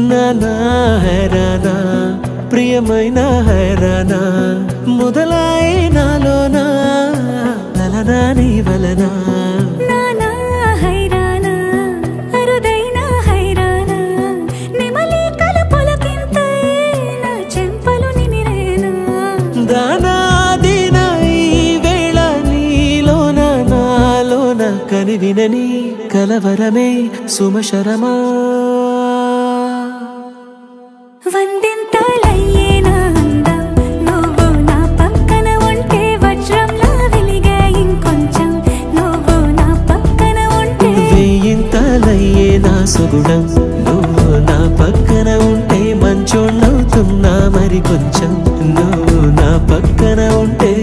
నానా హైరానా ప్రియమైన హైరానా మొదలాయి నాలోనా లలనా నీ వలనా నానా హైరానా అరుదైన హైరానా నెమలి కలపులకింతై నా చెంపలు నిమిరేనా దానా దీనా ఈ వేళ నీలోన నాలోన కనివినని కలవరమే సుమశరమా వందింతలయ్యేనా అందం నువ్వు నా పక్కన ఉంటే వజ్రంలా వెలిగే ఇంకొంచెం నువ్వు నా పక్కన ఉంటే వేయింతలయ్యేనా సుగుణం నువ్వు నా పక్కన ఉంటే మంచోళ్ళవుతున్నా మరి కొంచెం నువ్వు నా పక్కన ఉంటే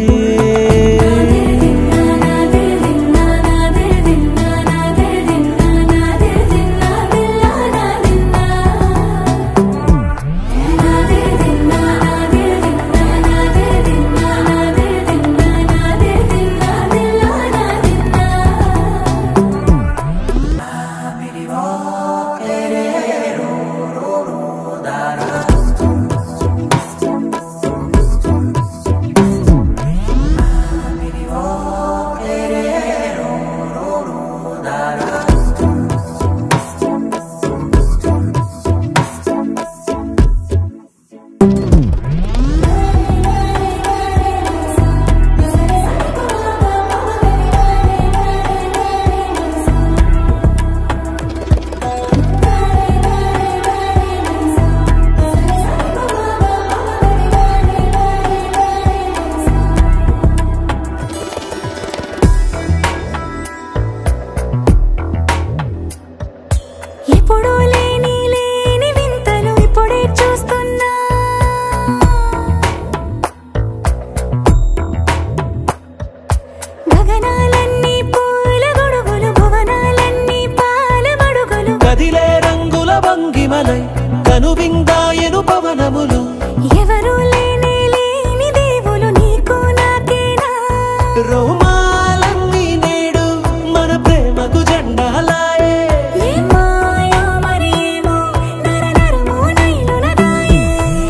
ఎప్పుడూ లేని వింతలు ఇప్పుడే చూస్తున్నా గగనాలన్నీ పూల గొడుగులు భువనాలన్నీ పాల మడుగులు కదిలే రంగుల భంగిమలై కనువిందాయను పవనములు ఎవరూ లేని దేవులు నీకు నాకేనా రోమాలన్నీ నేడు మన ప్రేమకు జెండాలాయే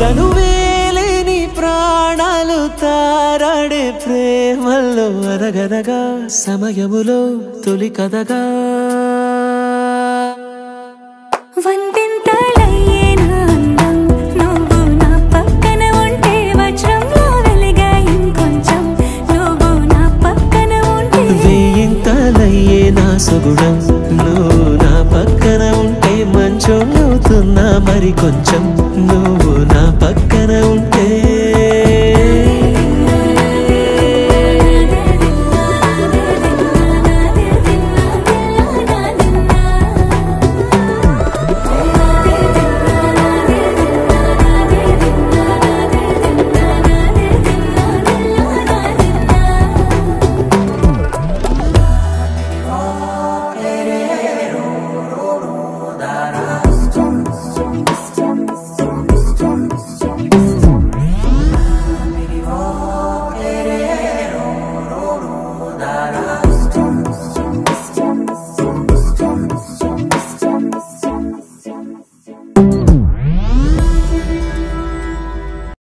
తనువేలేని ప్రాణాలు తారాడే ప్రేమల్లో అరగదగా సమయములో తొలి కథగా వందింతలయ్యేనా అందం నువ్వు నా పక్కన ఉంటే వజ్రంలా వెలిగే ఇంకొంచెం నువ్వు నా పక్కన ఉంటే వేయింతలయ్యేనా సుగుణం నువ్వు నా పక్కన ఉంటే మంచోళ్ళవుతున్నా మరి కొంచెం నువ్వు